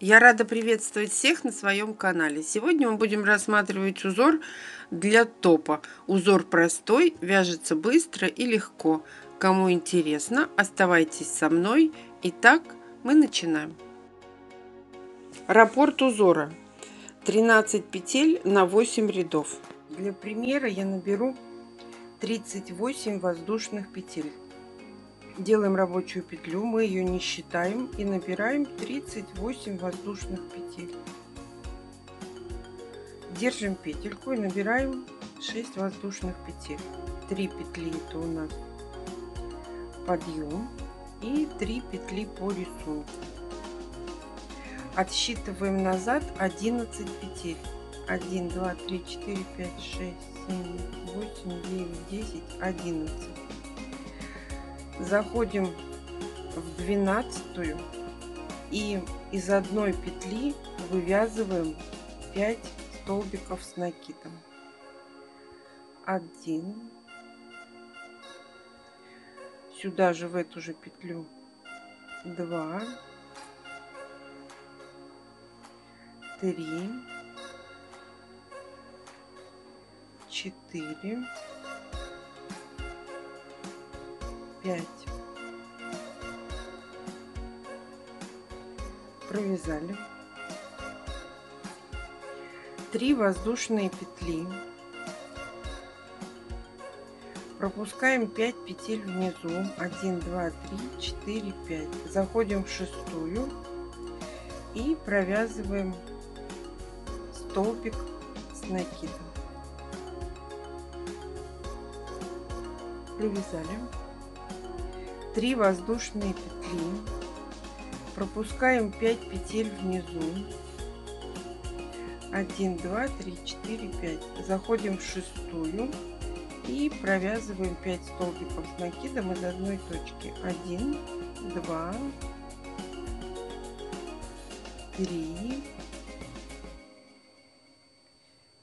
Я рада приветствовать всех на своем канале. Сегодня мы будем рассматривать узор для топа. Узор простой, вяжется быстро и легко. Кому интересно, оставайтесь со мной. Итак, мы начинаем. Раппорт узора. 13 петель на 8 рядов. Для примера я наберу 38 воздушных петель. Делаем рабочую петлю, мы ее не считаем и набираем 38 воздушных петель. Держим петельку и набираем 6 воздушных петель. 3 петли это у нас подъем и 3 петли по рисунку. Отсчитываем назад 11 петель. 1, 2, 3, 4, 5, 6, 7, 8, 9, 10, 11. Заходим в 12 и из одной петли вывязываем 5 столбиков с накидом. 1, сюда же в эту же петлю 2, 3, 4, 5. Провязали. 3 воздушные петли. Пропускаем 5 петель внизу. 1, 2, 3, 4, 5. Заходим в шестую и провязываем столбик с накидом. Провязали. 3 воздушные петли. Пропускаем 5 петель внизу. 1, 2, 3, 4, 5. Заходим в шестую и провязываем 5 столбиков с накидом из одной точки. 1, 2, 3,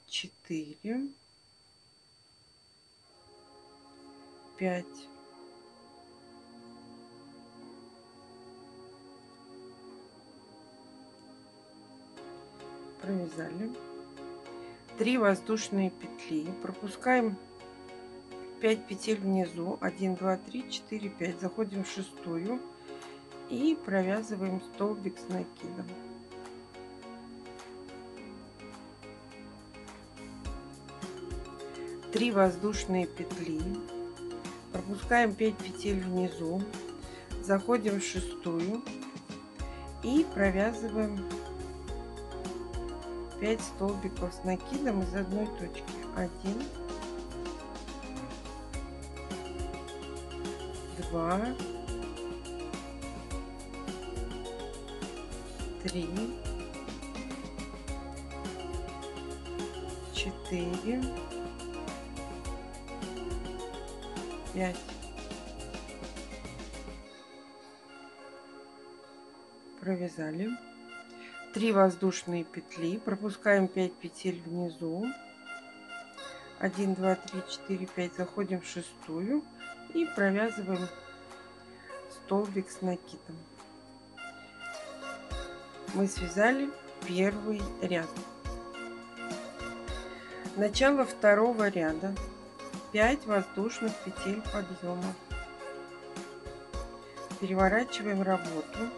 4, 5. Провязали. 3 воздушные петли. Пропускаем 5 петель внизу. 1, 2, 3, 4, 5. Заходим в шестую и провязываем столбик с накидом. Три воздушные петли. Пропускаем 5 петель внизу. Заходим в шестую и провязываем 5 столбиков с накидом из одной точки. 1, 2, 3, 4, 5. Провязали. 3 воздушные петли. Пропускаем 5 петель внизу. 1, 2, 3, 4, 5. Заходим в шестую и провязываем столбик с накидом. Мы связали первый ряд. Начало второго ряда. 5 воздушных петель подъема. Переворачиваем работу.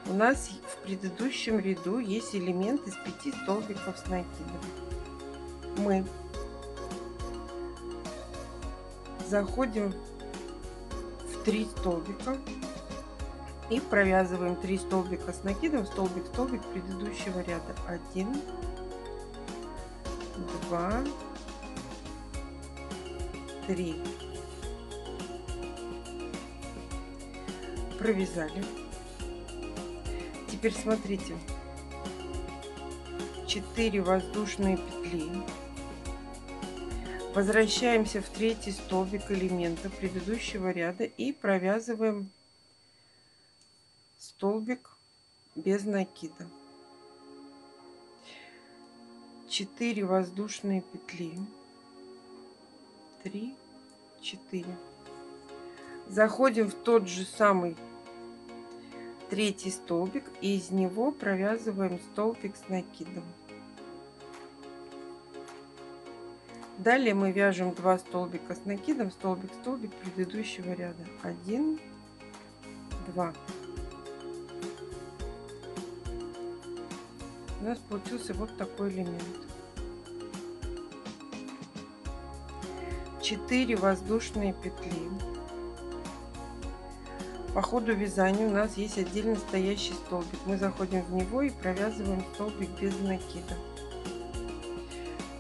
У нас в предыдущем ряду есть элемент из 5 столбиков с накидом. Мы заходим в 3 столбика и провязываем 3 столбика с накидом, столбик, столбик предыдущего ряда. 1, 2, 3. Провязали. Теперь смотрите, 4 воздушные петли. Возвращаемся в третий столбик элемента предыдущего ряда и провязываем столбик без накида. 4 воздушные петли. 3, 4. Заходим в тот же самый третий столбик и из него провязываем столбик с накидом. Далее мы вяжем 2 столбика с накидом, столбик, столбик предыдущего ряда. 1, 2. У нас получился вот такой элемент. 4 воздушные петли. По ходу вязания у нас есть отдельно стоящий столбик. Мы заходим в него и провязываем столбик без накида.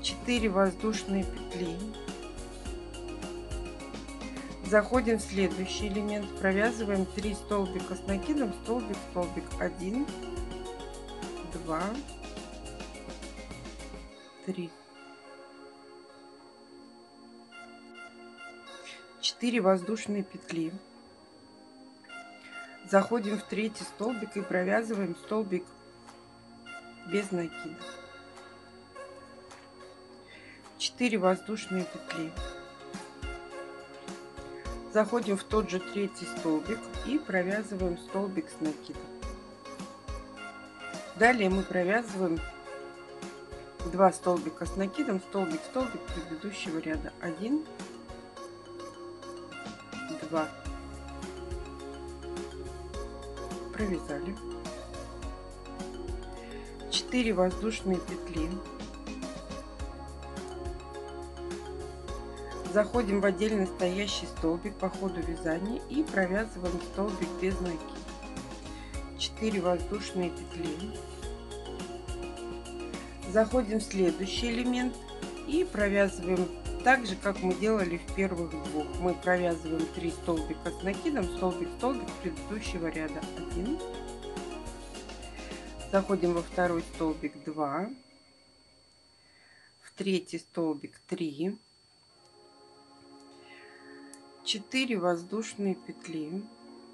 4 воздушные петли. Заходим в следующий элемент, провязываем 3 столбика с накидом, столбик, столбик. 1, 2, 3. 4 воздушные петли. Заходим в третий столбик и провязываем столбик без накида. 4 воздушные петли. Заходим в тот же третий столбик и провязываем столбик с накидом. Далее мы провязываем 2 столбика с накидом, столбик, столбик предыдущего ряда. 1, 2. Провязали. 4 воздушные петли. Заходим в отдельно стоящий столбик по ходу вязания и провязываем столбик без накида. 4 воздушные петли. Заходим в следующий элемент и провязываем так же, как мы делали в первых двух. Мы провязываем 3 столбика с накидом, столбик, столбик предыдущего ряда. 1. Заходим во второй столбик. 2. В третий столбик. 3. 4 воздушные петли.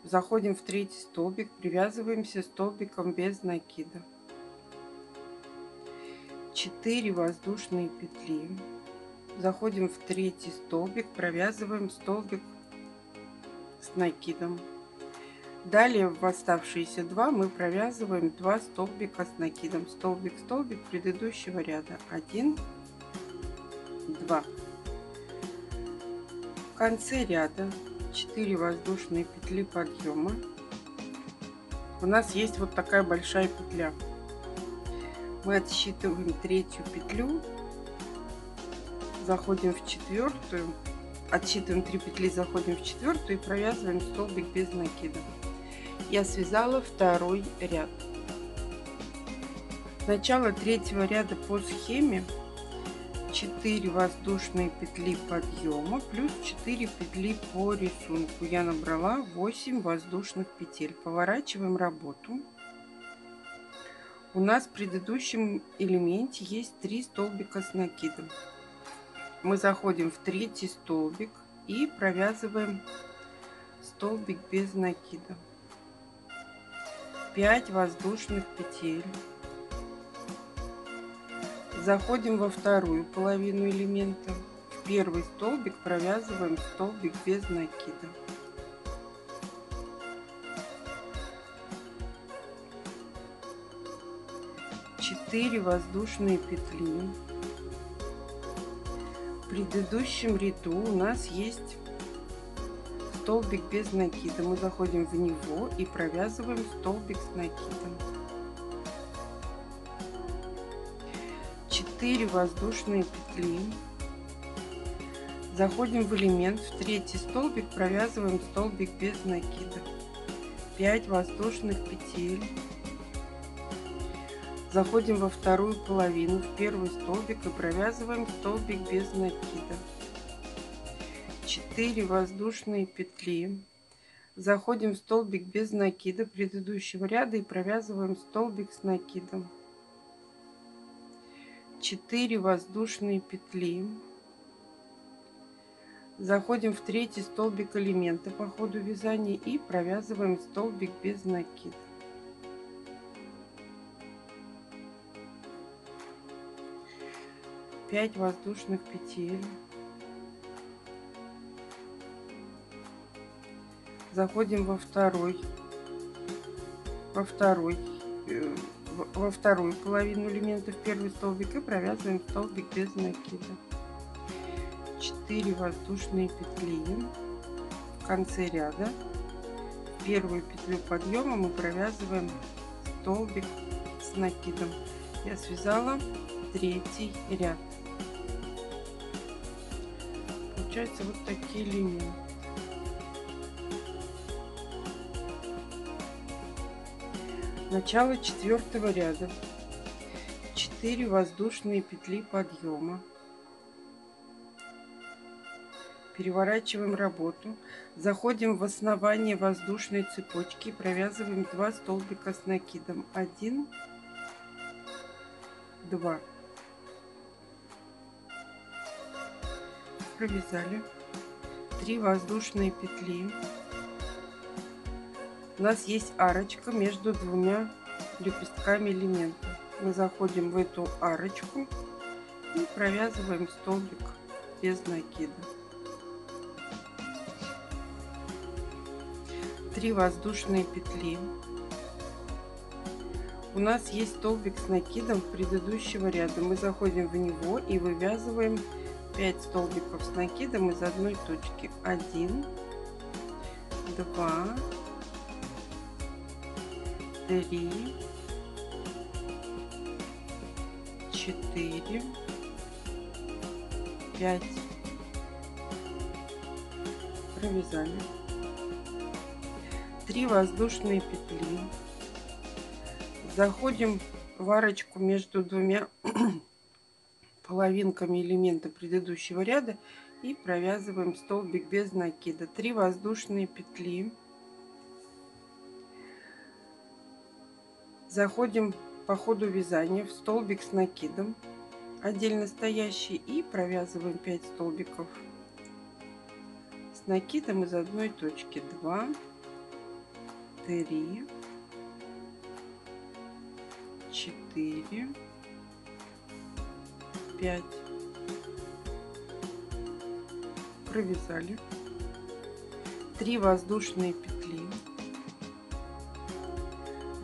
Заходим в третий столбик, привязываемся столбиком без накида. 4 воздушные петли. Заходим в третий столбик, провязываем столбик с накидом. Далее в оставшиеся 2 мы провязываем 2 столбика с накидом, столбик, столбик предыдущего ряда. 1, 2. В конце ряда 4 воздушные петли подъема. У нас есть вот такая большая петля. Мы отсчитываем третью петлю, заходим в четвертую, отсчитываем 3 петли, заходим в четвертую и провязываем столбик без накида. Я связала второй ряд. Начало третьего ряда по схеме 4 воздушные петли подъема плюс 4 петли по рисунку. Я набрала 8 воздушных петель. Поворачиваем работу. У нас в предыдущем элементе есть 3 столбика с накидом. Мы заходим в третий столбик и провязываем столбик без накида. 5 воздушных петель. Заходим во вторую половину элемента. В первый столбик провязываем столбик без накида. Четыре воздушные петли. В предыдущем ряду у нас есть столбик без накида. Мы заходим в него и провязываем столбик с накидом. 4 воздушные петли. Заходим в элемент, в третий столбик, провязываем столбик без накида. 5 воздушных петель. Заходим во вторую половину, в первый столбик и провязываем столбик без накида. 4 воздушные петли. Заходим в столбик без накида предыдущего ряда и провязываем столбик с накидом. 4 воздушные петли. Заходим в третий столбик элемента по ходу вязания и провязываем столбик без накида. 5 воздушных петель. Заходим во второй во вторую половину элемента в первый столбик и провязываем столбик без накида. 4 воздушные петли в конце ряда. В первую петлю подъема мы провязываем столбик с накидом. Я связала третий ряд. Получается вот такие линии. Начало 4-го ряда. 4 воздушные петли подъема. Переворачиваем работу, заходим в основание воздушной цепочки, провязываем 2 столбика с накидом. 1, 2. Провязали. 3 воздушные петли. У нас есть арочка между двумя лепестками элемента. Мы заходим в эту арочку и провязываем столбик без накида. 3 воздушные петли. У нас есть столбик с накидом предыдущего ряда. Мы заходим в него и вывязываем 5 столбиков с накидом из одной точки. 1, 2, 3, 4, 5. Провязали. 3 воздушные петли. Заходим в арочку между двумя половинками элемента предыдущего ряда и провязываем столбик без накида. 3 воздушные петли. Заходим по ходу вязания в столбик с накидом отдельно стоящий и провязываем 5 столбиков с накидом из одной точки. 2, 3, 4, 5. Провязали. 3 воздушные петли.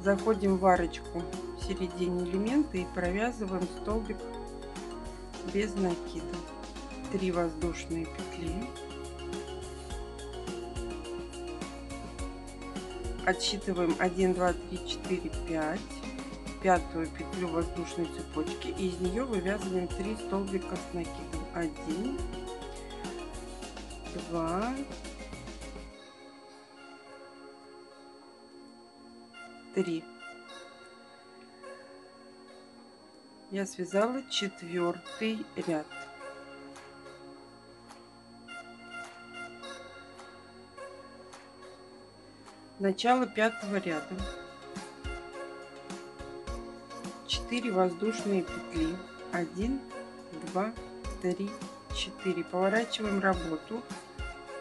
Заходим в арочку в середине элемента и провязываем столбик без накида. 3 воздушные петли. Отсчитываем 1, 2, 3, 4, 5. Пятую петлю воздушной цепочки, и из нее вывязываем 3 столбика с накидом. 1, 2, 3. Я связала 4-й ряд. Начало 5-го ряда. 4 воздушные петли. 1, 2, 3, 4. Поворачиваем работу.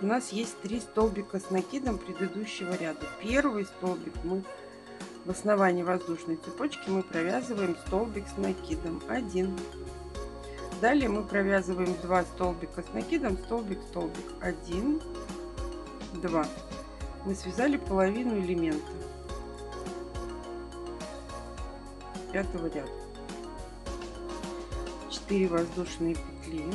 У нас есть 3 столбика с накидом предыдущего ряда. Первый столбик мы в основании воздушной цепочки мы провязываем столбик с накидом. 1. Далее мы провязываем 2 столбика с накидом, столбик, столбик. 1, 2. Мы связали половину элемента 5-го ряда. 4 воздушные петли.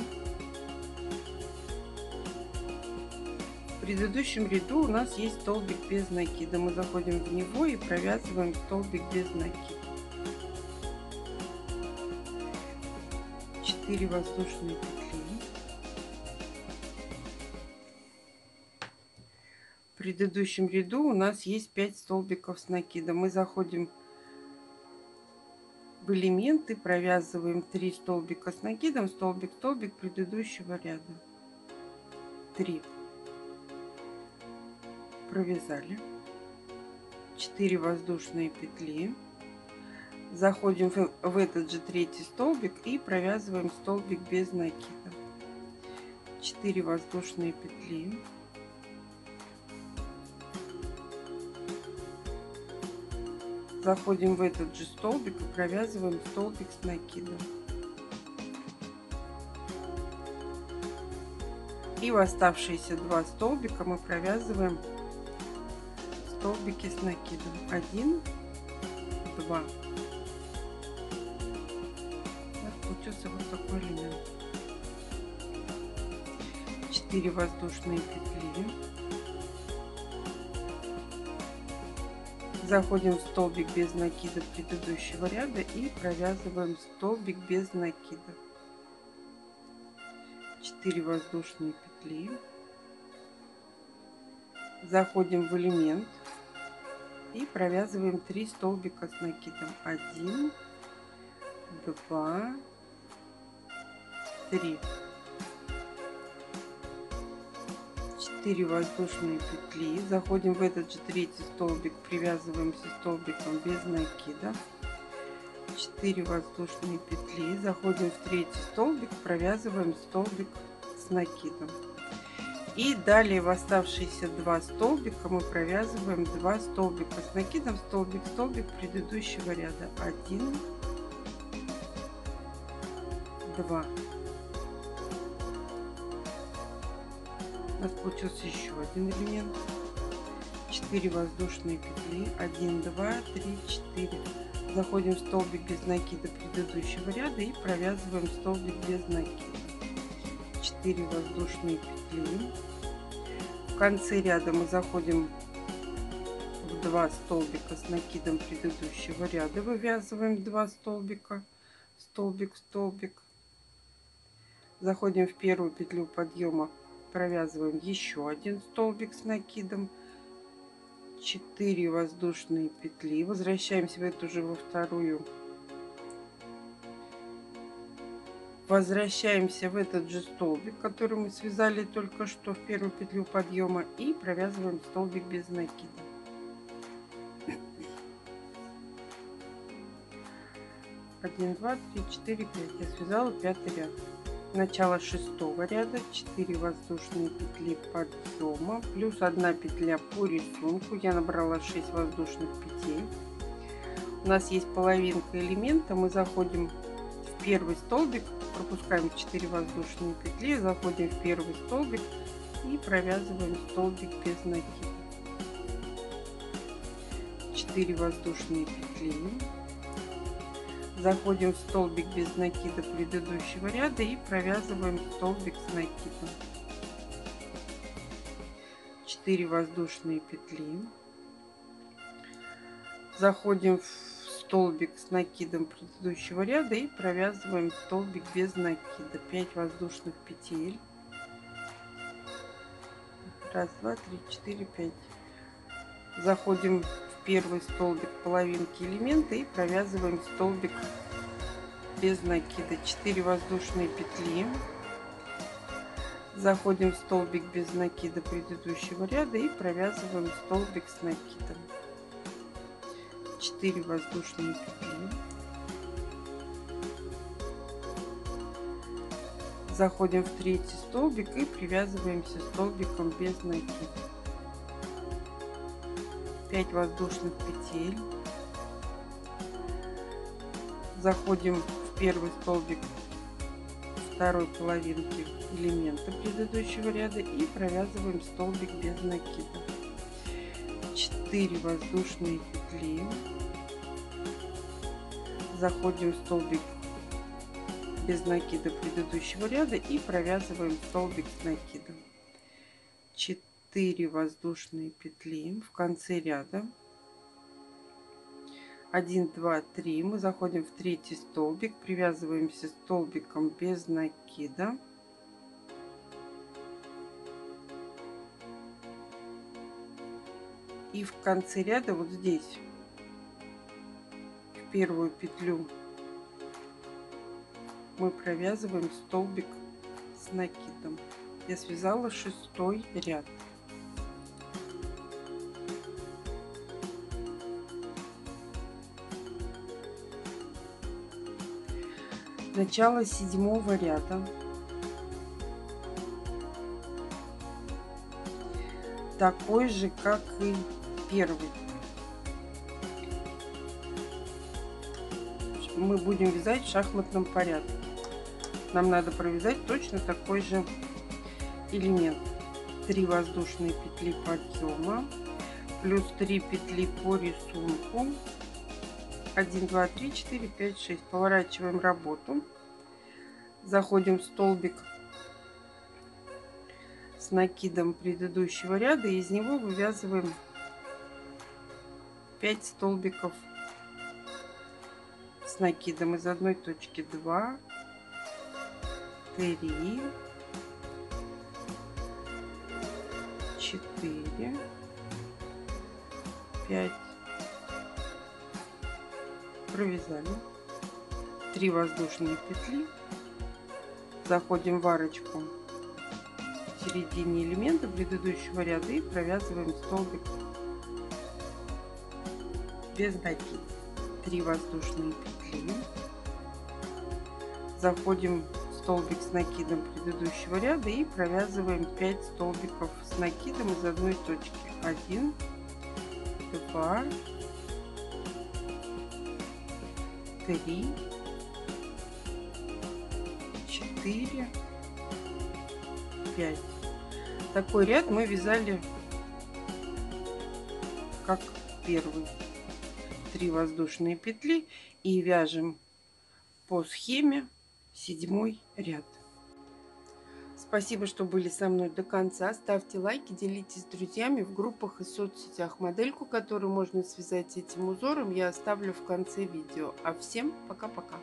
В предыдущем ряду у нас есть столбик без накида. Мы заходим в него и провязываем столбик без накида. 4 воздушные петли. В предыдущем ряду у нас есть 5 столбиков с накидом. Мы заходим в элементы, провязываем 3 столбика с накидом, столбик, столбик предыдущего ряда. 3. Провязали. 4 воздушные петли. Заходим в этот же третий столбик и провязываем столбик без накида. 4 воздушные петли. Заходим в этот же столбик и провязываем столбик с накидом. И в оставшиеся 2 столбика мы провязываем столбики с накидом. 1, 2. Получился вот такой элемент. 4 воздушные петли. Заходим в столбик без накида предыдущего ряда и провязываем столбик без накида. 4 воздушные петли. Заходим в элемент и провязываем 3 столбика с накидом. 1, 2, 3. 4 воздушные петли. Заходим в этот же третий столбик, привязываемся столбиком без накида. 4 воздушные петли. Заходим в третий столбик, провязываем столбик с накидом. И далее в оставшиеся 2 столбика мы провязываем 2 столбика с накидом, столбик, столбик предыдущего ряда. 1, 2. У нас получился еще один элемент. 4 воздушные петли. 1, 2, 3, 4. Заходим в столбик без накида предыдущего ряда и провязываем столбик без накида. 4 воздушные петли. В конце ряда мы заходим в 2 столбика с накидом предыдущего ряда. Вывязываем 2 столбика. Столбик, столбик. Заходим в первую петлю подъема. Провязываем еще один столбик с накидом. 4 воздушные петли. Возвращаемся в эту же во вторую. Возвращаемся в этот же столбик, который мы связали только что в первую петлю подъема, и провязываем столбик без накида. Один, два, три, четыре, 5. Я связала 5-й ряд. Начало 6-го ряда. 4 воздушные петли подъема плюс 1 петля по рисунку. Я набрала 6 воздушных петель. У нас есть половинка элемента. Мы заходим в первый столбик, пропускаем 4 воздушные петли, заходим в первый столбик и провязываем столбик без накида. 4 воздушные петли. Заходим в столбик без накида предыдущего ряда и провязываем столбик с накидом. 4 воздушные петли. Заходим в столбик с накидом предыдущего ряда и провязываем столбик без накида. 5 воздушных петель. 1, 2, 3, 4, 5. Заходим в первый столбик половинки элемента и провязываем столбик без накида. 4 воздушные петли. Заходим в столбик без накида предыдущего ряда и провязываем столбик с накидом. 4 воздушные петли. Заходим в третий столбик и привязываемся столбиком без накида. 5 воздушных петель. Заходим в первый столбик второй половинки элемента предыдущего ряда и провязываем столбик без накида. 4 воздушные петли. Заходим в столбик без накида предыдущего ряда и провязываем столбик с накидом. 4 воздушные петли в конце ряда. 1, 2, 3. Мы заходим в третий столбик, привязываемся столбиком без накида. И в конце ряда вот здесь в первую петлю мы провязываем столбик с накидом. Я связала 6-й ряд. Начало 7-го ряда. Такой же, как и первый. Мы будем вязать в шахматном порядке. Нам надо провязать точно такой же элемент. 3 воздушные петли подъема плюс 3 петли по рисунку 1, 2, 3, 4, 5, 6. Поворачиваем работу. Заходим в столбик с накидом предыдущего ряда, и из него вывязываем 5 столбиков с накидом из одной точки. 2, 3, 4, 5. Провязали 3 воздушные петли, заходим в арочку в середине элемента предыдущего ряда и провязываем столбик без накида. 3 воздушные петли, заходим в столбик с накидом предыдущего ряда и провязываем 5 столбиков с накидом из одной точки. 1, 2, 3, 4, 5. Такой ряд мы вязали как первый. 3 воздушные петли и вяжем по схеме 7 ряд. Спасибо, что были со мной до конца. Ставьте лайки, делитесь с друзьями в группах и соцсетях. Модельку, которую можно связать этим узором, я оставлю в конце видео. А всем пока-пока!